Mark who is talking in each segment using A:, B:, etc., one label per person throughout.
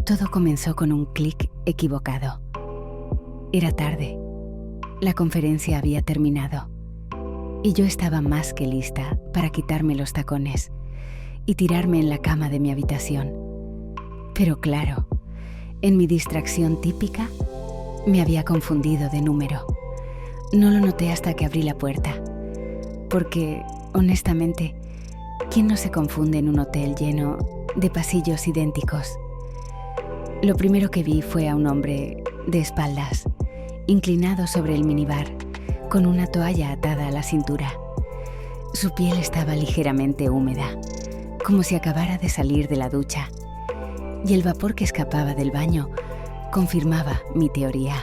A: Todo comenzó con un clic equivocado. Era tarde. La conferencia había terminado. Y yo estaba más que lista para quitarme los tacones y tirarme en la cama de mi habitación. Pero claro, en mi distracción típica, me había confundido de número. No lo noté hasta que abrí la puerta. Porque, honestamente, ¿quién no se confunde en un hotel lleno de pasillos idénticos? Lo primero que vi fue a un hombre de espaldas, inclinado sobre el minibar, con una toalla atada a la cintura. Su piel estaba ligeramente húmeda, como si acabara de salir de la ducha, y el vapor que escapaba del baño confirmaba mi teoría.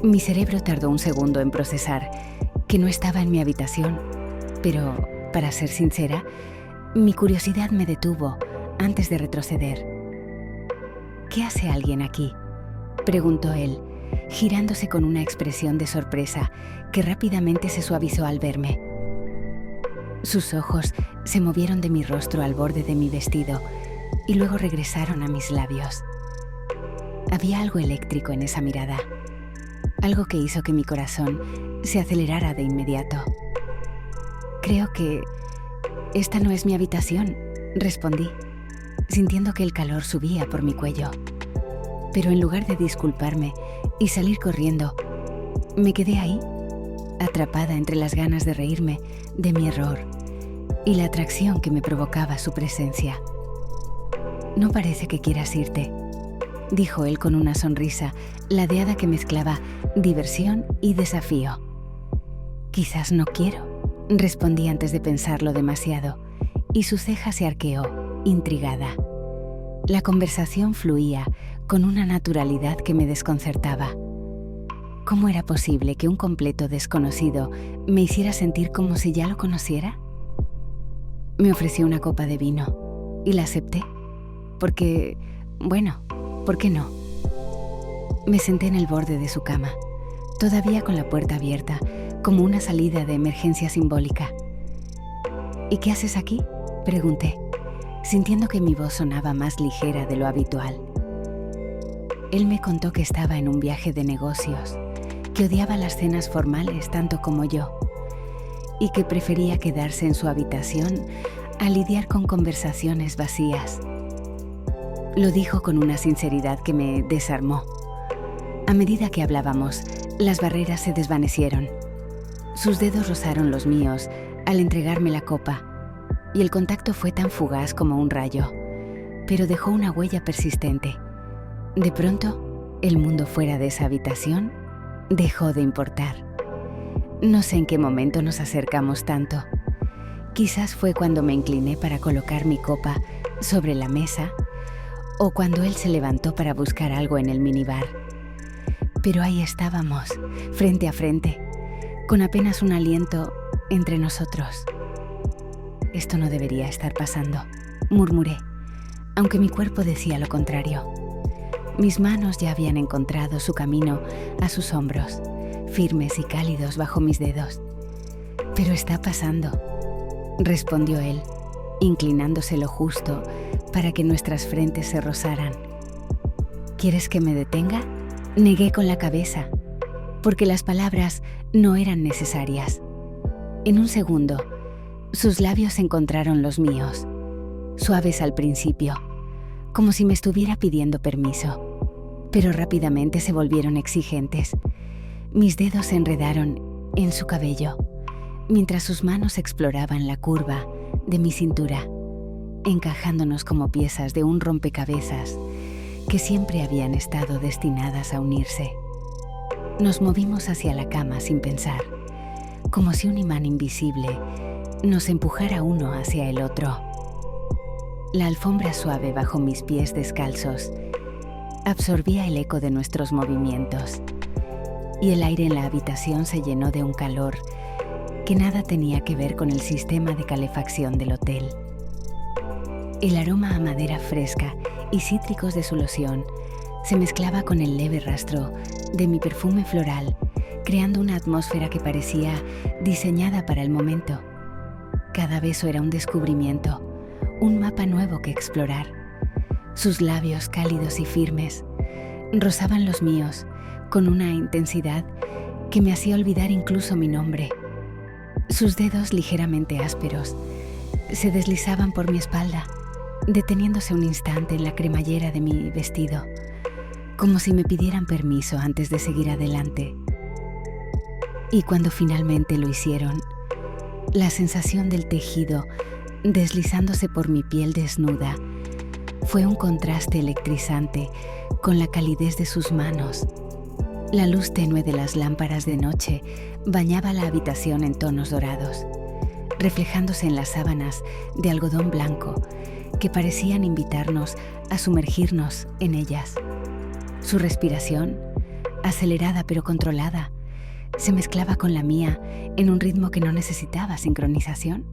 A: Mi cerebro tardó un segundo en procesar que no estaba en mi habitación, pero, para ser sincera, mi curiosidad me detuvo antes de retroceder. ¿Qué hace alguien aquí?, preguntó él, girándose con una expresión de sorpresa que rápidamente se suavizó al verme. Sus ojos se movieron de mi rostro al borde de mi vestido y luego regresaron a mis labios. Había algo eléctrico en esa mirada, algo que hizo que mi corazón se acelerara de inmediato. Creo que esta no es mi habitación, respondí, sintiendo que el calor subía por mi cuello. Pero en lugar de disculparme y salir corriendo, me quedé ahí, atrapada entre las ganas de reírme de mi error y la atracción que me provocaba su presencia. «No parece que quieras irte», dijo él con una sonrisa ladeada que mezclaba diversión y desafío. «Quizás no quiero», respondí antes de pensarlo demasiado, y su ceja se arqueó, intrigada. La conversación fluía con una naturalidad que me desconcertaba. ¿Cómo era posible que un completo desconocido me hiciera sentir como si ya lo conociera? Me ofreció una copa de vino y la acepté, porque, bueno, ¿por qué no? Me senté en el borde de su cama, todavía con la puerta abierta, como una salida de emergencia simbólica. «¿Y qué haces aquí?», pregunté, sintiendo que mi voz sonaba más ligera de lo habitual. Él me contó que estaba en un viaje de negocios, que odiaba las cenas formales tanto como yo, y que prefería quedarse en su habitación a lidiar con conversaciones vacías. Lo dijo con una sinceridad que me desarmó. A medida que hablábamos, las barreras se desvanecieron. Sus dedos rozaron los míos al entregarme la copa, y el contacto fue tan fugaz como un rayo, pero dejó una huella persistente. De pronto, el mundo fuera de esa habitación dejó de importar. No sé en qué momento nos acercamos tanto. Quizás fue cuando me incliné para colocar mi copa sobre la mesa o cuando él se levantó para buscar algo en el minibar. Pero ahí estábamos, frente a frente, con apenas un aliento entre nosotros. «Esto no debería estar pasando», murmuré, aunque mi cuerpo decía lo contrario. Mis manos ya habían encontrado su camino a sus hombros, firmes y cálidos bajo mis dedos. «Pero está pasando», respondió él, inclinándose lo justo para que nuestras frentes se rozaran. «¿Quieres que me detenga?», negué con la cabeza, porque las palabras no eran necesarias. En un segundo, sus labios encontraron los míos, suaves al principio, como si me estuviera pidiendo permiso, pero rápidamente se volvieron exigentes. Mis dedos se enredaron en su cabello, mientras sus manos exploraban la curva de mi cintura, encajándonos como piezas de un rompecabezas que siempre habían estado destinadas a unirse. Nos movimos hacia la cama sin pensar, como si un imán invisible nos empujara uno hacia el otro. La alfombra suave bajo mis pies descalzos absorbía el eco de nuestros movimientos, y el aire en la habitación se llenó de un calor que nada tenía que ver con el sistema de calefacción del hotel. El aroma a madera fresca y cítricos de su loción se mezclaba con el leve rastro de mi perfume floral, creando una atmósfera que parecía diseñada para el momento. Cada beso era un descubrimiento, un mapa nuevo que explorar. Sus labios cálidos y firmes rozaban los míos con una intensidad que me hacía olvidar incluso mi nombre. Sus dedos ligeramente ásperos se deslizaban por mi espalda, deteniéndose un instante en la cremallera de mi vestido, como si me pidieran permiso antes de seguir adelante. Y cuando finalmente lo hicieron, la sensación del tejido deslizándose por mi piel desnuda fue un contraste electrizante con la calidez de sus manos. La luz tenue de las lámparas de noche bañaba la habitación en tonos dorados, reflejándose en las sábanas de algodón blanco que parecían invitarnos a sumergirnos en ellas. Su respiración, acelerada pero controlada, se mezclaba con la mía en un ritmo que no necesitaba sincronización.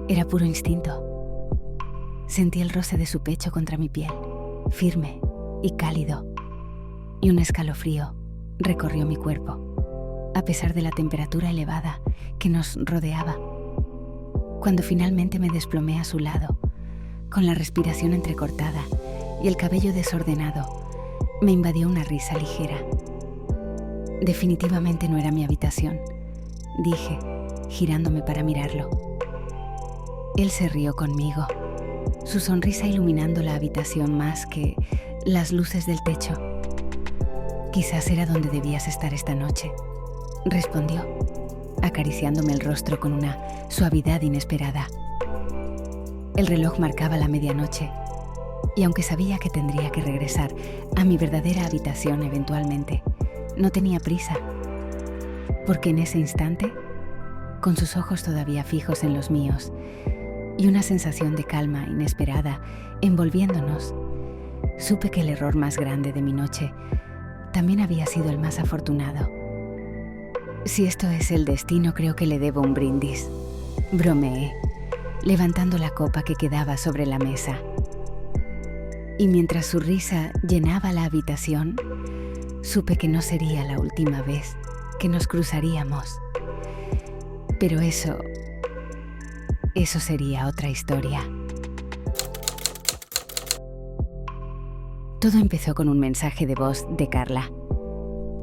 A: Era puro instinto. Sentí el roce de su pecho contra mi piel, firme y cálido, y un escalofrío recorrió mi cuerpo, a pesar de la temperatura elevada que nos rodeaba. Cuando finalmente me desplomé a su lado, con la respiración entrecortada y el cabello desordenado, me invadió una risa ligera. Definitivamente no era mi habitación, dije, girándome para mirarlo. Él se rió conmigo, su sonrisa iluminando la habitación más que las luces del techo. Quizás era donde debías estar esta noche, respondió, acariciándome el rostro con una suavidad inesperada. El reloj marcaba la medianoche, y aunque sabía que tendría que regresar a mi verdadera habitación eventualmente, no tenía prisa, porque en ese instante, con sus ojos todavía fijos en los míos y una sensación de calma inesperada envolviéndonos, supe que el error más grande de mi noche también había sido el más afortunado. Si esto es el destino, creo que le debo un brindis, bromeé, levantando la copa que quedaba sobre la mesa. Y mientras su risa llenaba la habitación, supe que no sería la última vez que nos cruzaríamos. Pero eso sería otra historia. Todo empezó con un mensaje de voz de Carla.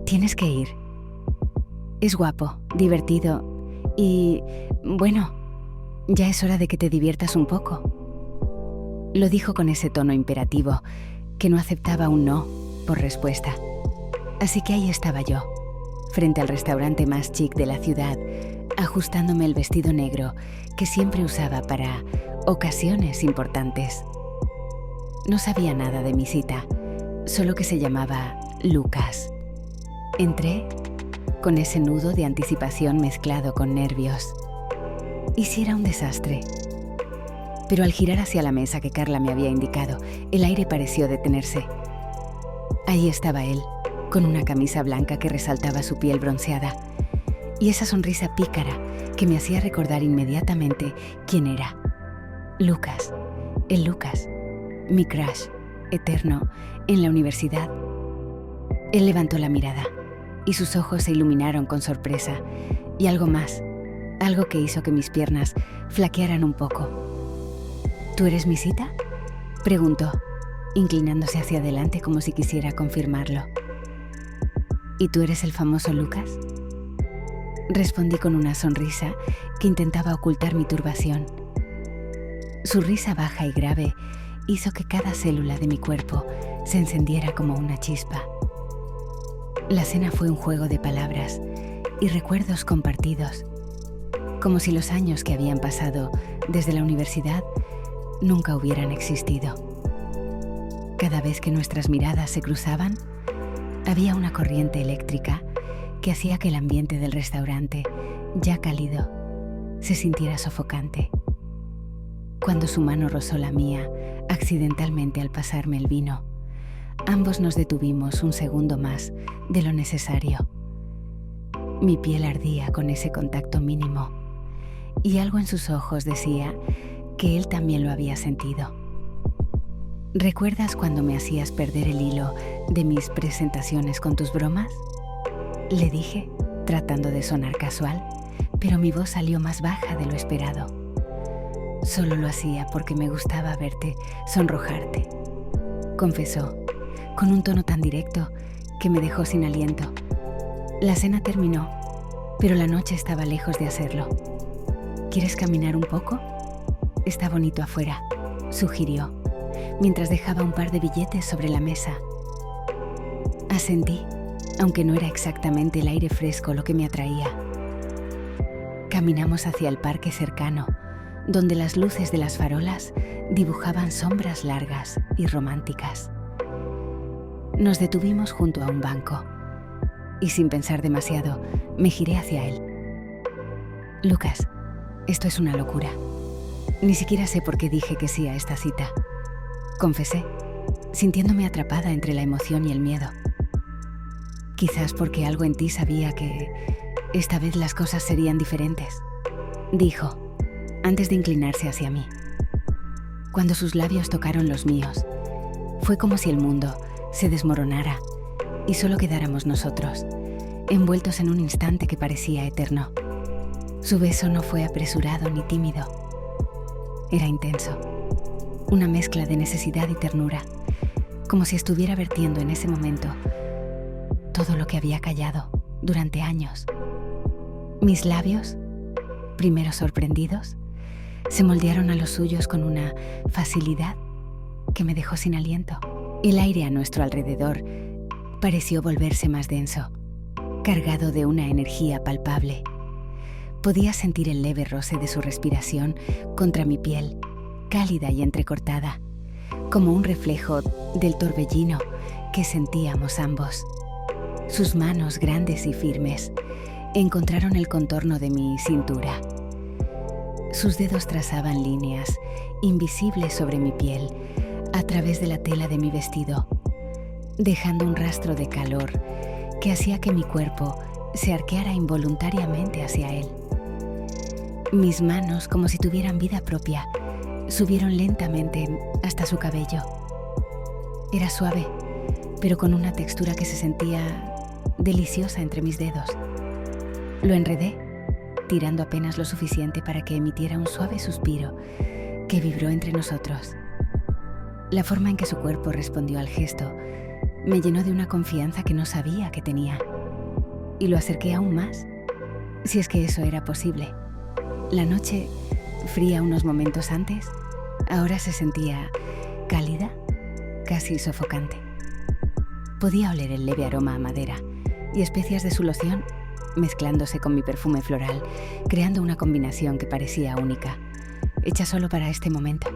A: Tienes que ir. Es guapo, divertido y, bueno, ya es hora de que te diviertas un poco. Lo dijo con ese tono imperativo que no aceptaba un no por respuesta. Así que ahí estaba yo, frente al restaurante más chic de la ciudad, ajustándome el vestido negro que siempre usaba para ocasiones importantes. No sabía nada de mi cita, solo que se llamaba Lucas. Entré con ese nudo de anticipación mezclado con nervios. ¿Y si era un desastre? Pero al girar hacia la mesa que Carla me había indicado, el aire pareció detenerse. Ahí estaba él, con una camisa blanca que resaltaba su piel bronceada, y esa sonrisa pícara que me hacía recordar inmediatamente quién era. Lucas, el Lucas, mi crush eterno en la universidad. Él levantó la mirada y sus ojos se iluminaron con sorpresa y algo más, algo que hizo que mis piernas flaquearan un poco. ¿Tú eres mi cita?, preguntó, inclinándose hacia adelante como si quisiera confirmarlo. ¿Y tú eres el famoso Lucas?, respondí con una sonrisa que intentaba ocultar mi turbación. Su risa baja y grave hizo que cada célula de mi cuerpo se encendiera como una chispa. La cena fue un juego de palabras y recuerdos compartidos, como si los años que habían pasado desde la universidad nunca hubieran existido. Cada vez que nuestras miradas se cruzaban, había una corriente eléctrica que hacía que el ambiente del restaurante, ya cálido, se sintiera sofocante. Cuando su mano rozó la mía accidentalmente al pasarme el vino, ambos nos detuvimos un segundo más de lo necesario. Mi piel ardía con ese contacto mínimo y algo en sus ojos decía que él también lo había sentido. ¿Recuerdas cuando me hacías perder el hilo de mis presentaciones con tus bromas?, le dije, tratando de sonar casual, pero mi voz salió más baja de lo esperado. Solo lo hacía porque me gustaba verte sonrojarte, confesó, con un tono tan directo que me dejó sin aliento. La cena terminó, pero la noche estaba lejos de hacerlo. ¿Quieres caminar un poco? Está bonito afuera, sugirió, mientras dejaba un par de billetes sobre la mesa. Asentí, aunque no era exactamente el aire fresco lo que me atraía. Caminamos hacia el parque cercano, donde las luces de las farolas dibujaban sombras largas y románticas. Nos detuvimos junto a un banco y, sin pensar demasiado, me giré hacia él. Lucas, esto es una locura. Ni siquiera sé por qué dije que sí a esta cita, confesé, sintiéndome atrapada entre la emoción y el miedo. Quizás porque algo en ti sabía que esta vez las cosas serían diferentes, dijo, antes de inclinarse hacia mí. Cuando sus labios tocaron los míos, fue como si el mundo se desmoronara y solo quedáramos nosotros, envueltos en un instante que parecía eterno. Su beso no fue apresurado ni tímido. Era intenso, una mezcla de necesidad y ternura, como si estuviera vertiendo en ese momento todo lo que había callado durante años. Mis labios, primero sorprendidos, se moldearon a los suyos con una facilidad que me dejó sin aliento. El aire a nuestro alrededor pareció volverse más denso, cargado de una energía palpable. Podía sentir el leve roce de su respiración contra mi piel, cálida y entrecortada, como un reflejo del torbellino que sentíamos ambos. Sus manos grandes y firmes encontraron el contorno de mi cintura. Sus dedos trazaban líneas invisibles sobre mi piel a través de la tela de mi vestido, dejando un rastro de calor que hacía que mi cuerpo se arqueara involuntariamente hacia él. Mis manos, como si tuvieran vida propia, subieron lentamente hasta su cabello. Era suave, pero con una textura que se sentía deliciosa entre mis dedos. Lo enredé, tirando apenas lo suficiente para que emitiera un suave suspiro que vibró entre nosotros. La forma en que su cuerpo respondió al gesto me llenó de una confianza que no sabía que tenía, y lo acerqué aún más, si es que eso era posible. La noche, fría unos momentos antes, ahora se sentía cálida, casi sofocante. Podía oler el leve aroma a madera y especias de su loción mezclándose con mi perfume floral, creando una combinación que parecía única, hecha solo para este momento.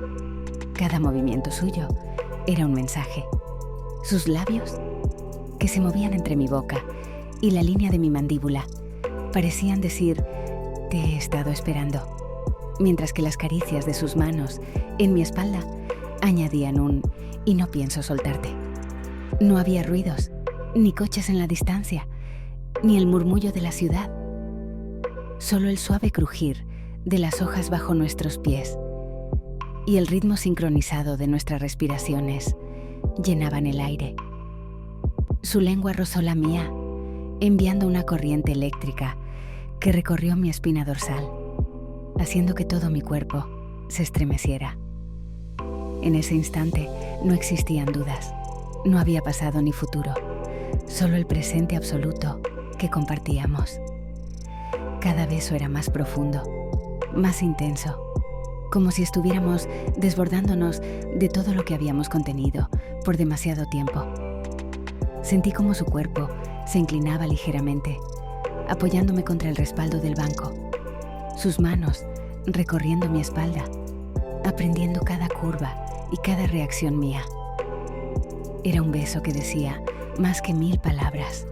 A: Cada movimiento suyo era un mensaje. Sus labios, que se movían entre mi boca y la línea de mi mandíbula, parecían decir: te he estado esperando, mientras que las caricias de sus manos en mi espalda añadían un y no pienso soltarte. No había ruidos, ni coches en la distancia, ni el murmullo de la ciudad. Solo el suave crujir de las hojas bajo nuestros pies y el ritmo sincronizado de nuestras respiraciones llenaban el aire. Su lengua rozó la mía, enviando una corriente eléctrica que recorrió mi espina dorsal, haciendo que todo mi cuerpo se estremeciera. En ese instante no existían dudas, no había pasado ni futuro, solo el presente absoluto que compartíamos. Cada beso era más profundo, más intenso, como si estuviéramos desbordándonos de todo lo que habíamos contenido por demasiado tiempo. Sentí como su cuerpo se inclinaba ligeramente, apoyándome contra el respaldo del banco, sus manos recorriendo mi espalda, aprendiendo cada curva y cada reacción mía. Era un beso que decía más que 1000 palabras,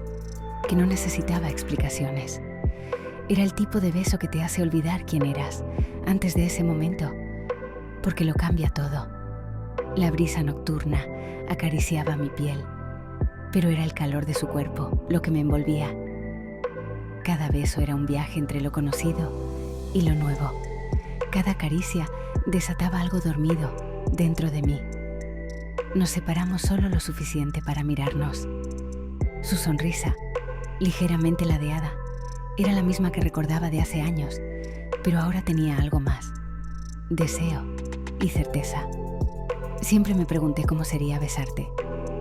A: que no necesitaba explicaciones. Era el tipo de beso que te hace olvidar quién eras antes de ese momento, porque lo cambia todo. La brisa nocturna acariciaba mi piel, pero era el calor de su cuerpo lo que me envolvía. Cada beso era un viaje entre lo conocido y lo nuevo. Cada caricia desataba algo dormido dentro de mí. Nos separamos solo lo suficiente para mirarnos. Su sonrisa, ligeramente ladeada, era la misma que recordaba de hace años, pero ahora tenía algo más. deseo y certeza. Siempre me pregunté cómo sería besarte,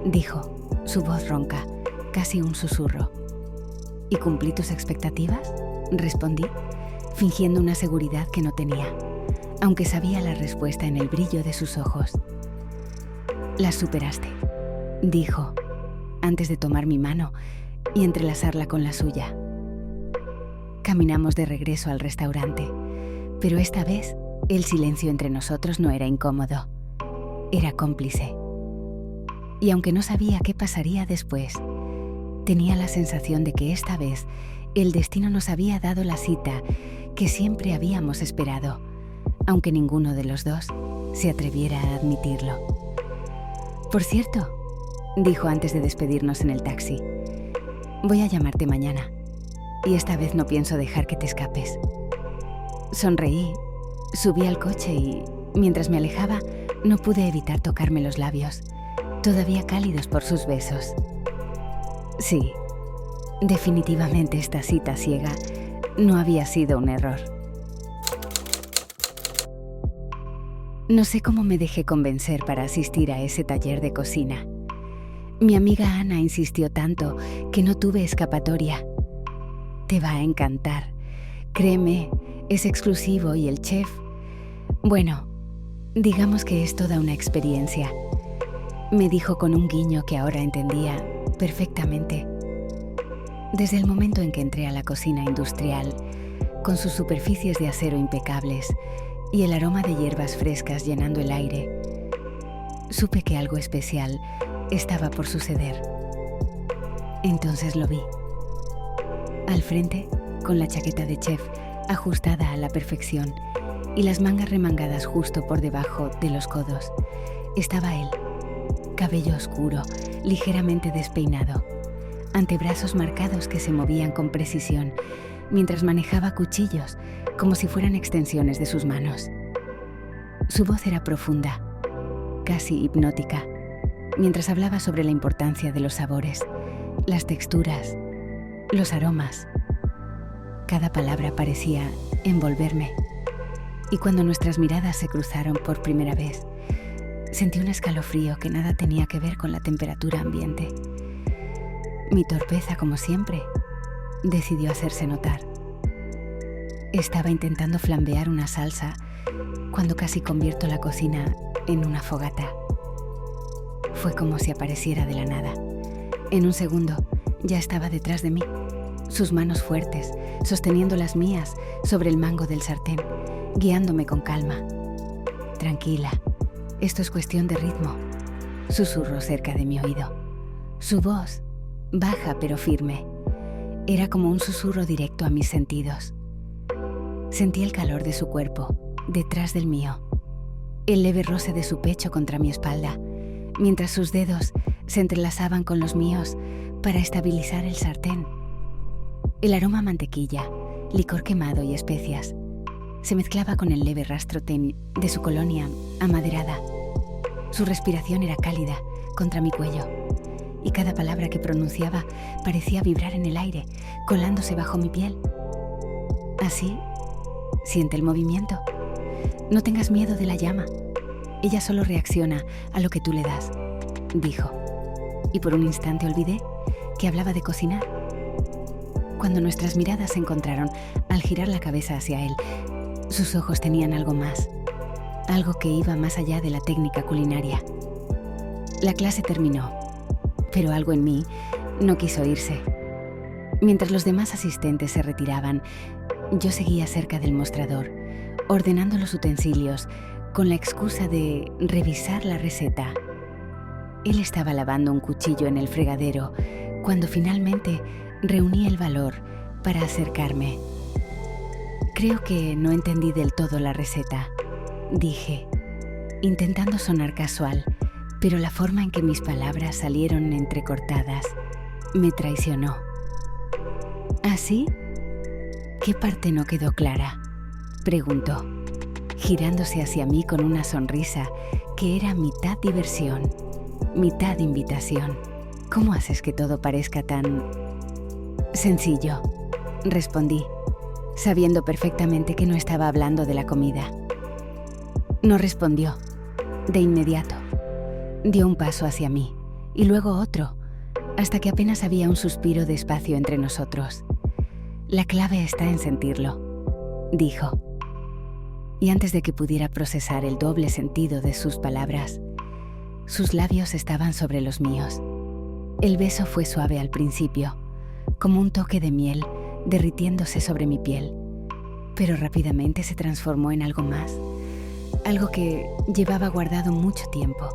A: dijo, su voz ronca, casi un susurro. ¿Y cumplí tus expectativas?, respondí, fingiendo una seguridad que no tenía, aunque sabía la respuesta en el brillo de sus ojos. Las superaste, dijo, antes de tomar mi mano y entrelazarla con la suya. Caminamos de regreso al restaurante, pero esta vez el silencio entre nosotros no era incómodo, era cómplice. Y aunque no sabía qué pasaría después, tenía la sensación de que esta vez el destino nos había dado la cita que siempre habíamos esperado, aunque ninguno de los dos se atreviera a admitirlo. Por cierto, dijo antes de despedirnos en el taxi, voy a llamarte mañana, y esta vez no pienso dejar que te escapes. Sonreí, subí al coche y, mientras me alejaba, no pude evitar tocarme los labios, todavía cálidos por sus besos. Sí, definitivamente esta cita ciega no había sido un error. No sé cómo me dejé convencer para asistir a ese taller de cocina. Mi amiga Ana insistió tanto que no tuve escapatoria. Te va a encantar. Créeme, es exclusivo y el chef... Bueno, digamos que es toda una experiencia. Me dijo con un guiño que ahora entendía perfectamente. Desde el momento en que entré a la cocina industrial, con sus superficies de acero impecables y el aroma de hierbas frescas llenando el aire, supe que algo especial estaba por suceder. Entonces lo vi. Al frente, con la chaqueta de chef ajustada a la perfección y las mangas remangadas justo por debajo de los codos, estaba él, cabello oscuro, ligeramente despeinado, antebrazos marcados que se movían con precisión mientras manejaba cuchillos como si fueran extensiones de sus manos. Su voz era profunda, casi hipnótica, mientras hablaba sobre la importancia de los sabores, las texturas, los aromas. Cada palabra parecía envolverme, y cuando nuestras miradas se cruzaron por primera vez, sentí un escalofrío que nada tenía que ver con la temperatura ambiente. Mi torpeza, como siempre, decidió hacerse notar. Estaba intentando flambear una salsa cuando casi convierto la cocina en una fogata. Fue como si apareciera de la nada. En un segundo ya estaba detrás de mí, sus manos fuertes, sosteniendo las mías sobre el mango del sartén, guiándome con calma. Tranquila, esto es cuestión de ritmo, susurró cerca de mi oído. Su voz, baja pero firme, era como un susurro directo a mis sentidos. Sentí el calor de su cuerpo, detrás del mío, el leve roce de su pecho contra mi espalda, mientras sus dedos se entrelazaban con los míos para estabilizar el sartén. El aroma a mantequilla, licor quemado y especias se mezclaba con el leve rastro de su colonia amaderada. Su respiración era cálida contra mi cuello, y cada palabra que pronunciaba parecía vibrar en el aire, colándose bajo mi piel. Así, siente el movimiento. No tengas miedo de la llama. Ella solo reacciona a lo que tú le das, dijo. Y por un instante olvidé que hablaba de cocinar. Cuando nuestras miradas se encontraron, al girar la cabeza hacia él, sus ojos tenían algo más, algo que iba más allá de la técnica culinaria. La clase terminó, pero algo en mí no quiso irse. Mientras los demás asistentes se retiraban, yo seguía cerca del mostrador, ordenando los utensilios con la excusa de revisar la receta. Él estaba lavando un cuchillo en el fregadero cuando finalmente reuní el valor para acercarme. Creo que no entendí del todo la receta, dije, intentando sonar casual, pero la forma en que mis palabras salieron entrecortadas me traicionó. ¿Así? ¿Qué parte no quedó clara?, preguntó, girándose hacia mí con una sonrisa que era mitad diversión, mitad invitación. ¿Cómo haces que todo parezca tan sencillo?, respondí, sabiendo perfectamente que no estaba hablando de la comida. No respondió. De inmediato. Dio un paso hacia mí y luego otro, hasta que apenas había un suspiro de espacio entre nosotros. La clave está en sentirlo, dijo. Y antes de que pudiera procesar el doble sentido de sus palabras, sus labios estaban sobre los míos. El beso fue suave al principio, como un toque de miel derritiéndose sobre mi piel, pero rápidamente se transformó en algo más, algo que llevaba guardado mucho tiempo.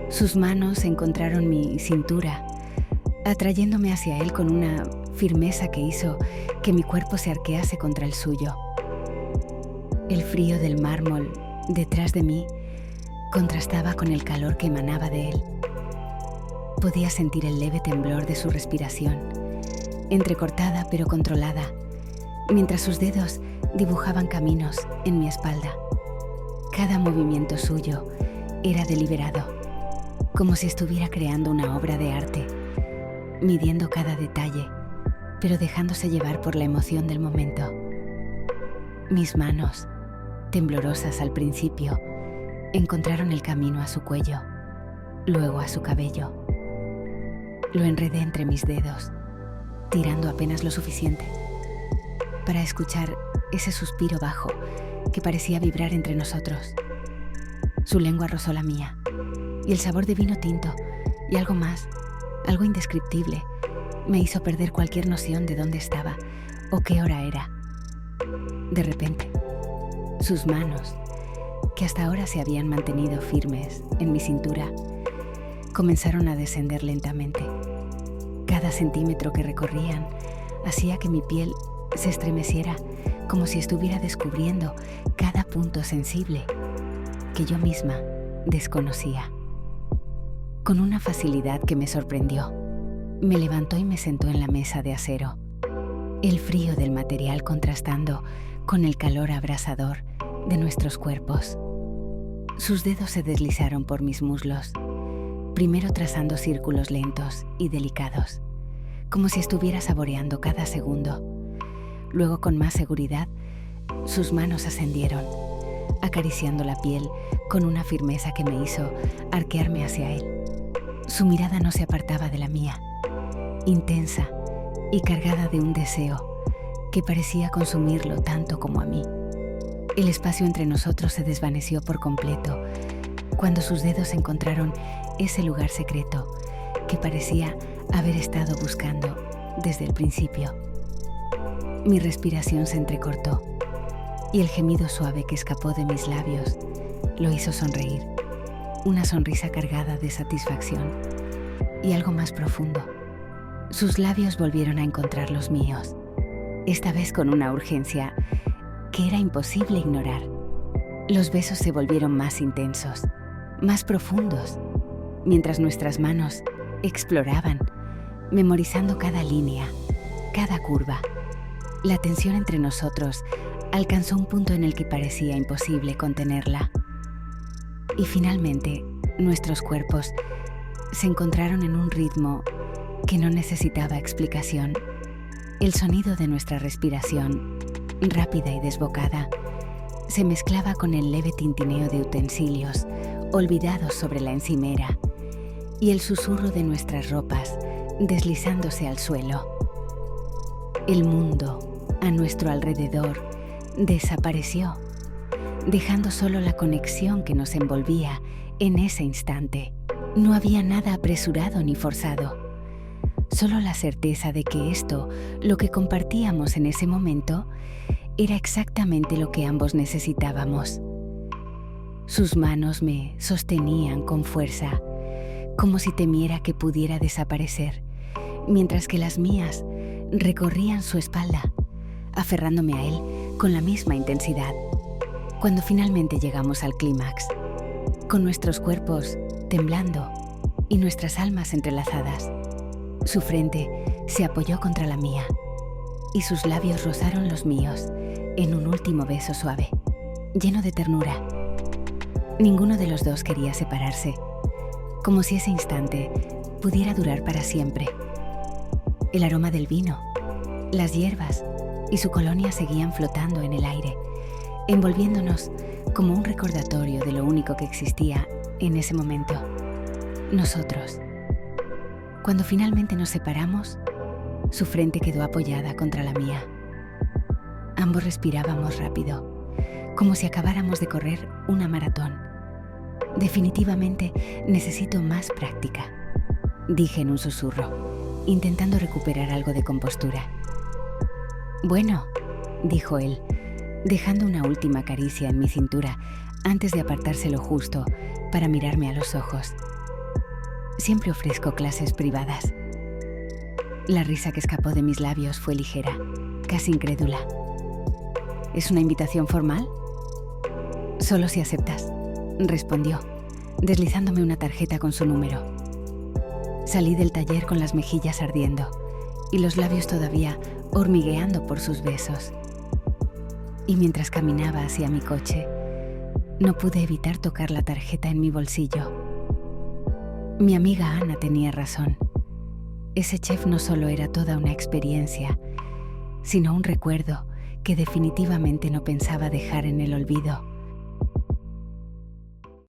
A: Sus manos encontraron mi cintura, atrayéndome hacia él con una firmeza que hizo que mi cuerpo se arquease contra el suyo. El frío del mármol detrás de mí contrastaba con el calor que emanaba de él. Podía sentir el leve temblor de su respiración, entrecortada pero controlada, mientras sus dedos dibujaban caminos en mi espalda. Cada movimiento suyo era deliberado, como si estuviera creando una obra de arte, midiendo cada detalle, pero dejándose llevar por la emoción del momento. Mis manos, temblorosas al principio, encontraron el camino a su cuello, luego a su cabello. Lo enredé entre mis dedos, tirando apenas lo suficiente para escuchar ese suspiro bajo que parecía vibrar entre nosotros. Su lengua rozó la mía, y el sabor de vino tinto y algo más, algo indescriptible, me hizo perder cualquier noción de dónde estaba o qué hora era. De repente, sus manos, que hasta ahora se habían mantenido firmes en mi cintura, comenzaron a descender lentamente. Cada centímetro que recorrían hacía que mi piel se estremeciera, como si estuviera descubriendo cada punto sensible que yo misma desconocía. Con una facilidad que me sorprendió, me levantó y me sentó en la mesa de acero, el frío del material contrastando con el calor abrasador de nuestros cuerpos. Sus dedos se deslizaron por mis muslos, primero trazando círculos lentos y delicados, como si estuviera saboreando cada segundo. Luego, con más seguridad, sus manos ascendieron, acariciando la piel con una firmeza que me hizo arquearme hacia él. Su mirada no se apartaba de la mía, intensa y cargada de un deseo que parecía consumirlo tanto como a mí. El espacio entre nosotros se desvaneció por completo cuando sus dedos encontraron ese lugar secreto que parecía haber estado buscando desde el principio. Mi respiración se entrecortó y el gemido suave que escapó de mis labios lo hizo sonreír, una sonrisa cargada de satisfacción y algo más profundo. Sus labios volvieron a encontrar los míos, esta vez con una urgencia que era imposible ignorar. Los besos se volvieron más intensos, más profundos, mientras nuestras manos exploraban, memorizando cada línea, cada curva. La tensión entre nosotros alcanzó un punto en el que parecía imposible contenerla. Y finalmente, nuestros cuerpos se encontraron en un ritmo que no necesitaba explicación. El sonido de nuestra respiración, rápida y desbocada, se mezclaba con el leve tintineo de utensilios olvidados sobre la encimera y el susurro de nuestras ropas deslizándose al suelo. El mundo a nuestro alrededor desapareció, dejando solo la conexión que nos envolvía en ese instante. No había nada apresurado ni forzado, solo la certeza de que esto, lo que compartíamos en ese momento, era exactamente lo que ambos necesitábamos. Sus manos me sostenían con fuerza, como si temiera que pudiera desaparecer, mientras que las mías recorrían su espalda, aferrándome a él con la misma intensidad. Cuando finalmente llegamos al clímax, con nuestros cuerpos temblando y nuestras almas entrelazadas, su frente se apoyó contra la mía y sus labios rozaron los míos en un último beso suave, lleno de ternura. Ninguno de los dos quería separarse, como si ese instante pudiera durar para siempre. El aroma del vino, las hierbas y su colonia seguían flotando en el aire, envolviéndonos como un recordatorio de lo único que existía en ese momento, nosotros. Cuando finalmente nos separamos, su frente quedó apoyada contra la mía. Ambos respirábamos rápido, como si acabáramos de correr una maratón. Definitivamente necesito más práctica, dije en un susurro, intentando recuperar algo de compostura. Bueno, dijo él, dejando una última caricia en mi cintura antes de apartarse lo justo para mirarme a los ojos. Siempre ofrezco clases privadas. La risa que escapó de mis labios fue ligera, casi incrédula. ¿Es una invitación formal? Solo si aceptas, respondió, deslizándome una tarjeta con su número. Salí del taller con las mejillas ardiendo y los labios todavía hormigueando por sus besos. Y mientras caminaba hacia mi coche, no pude evitar tocar la tarjeta en mi bolsillo. Mi amiga Ana tenía razón. Ese chef no solo era toda una experiencia, sino un recuerdo que definitivamente no pensaba dejar en el olvido.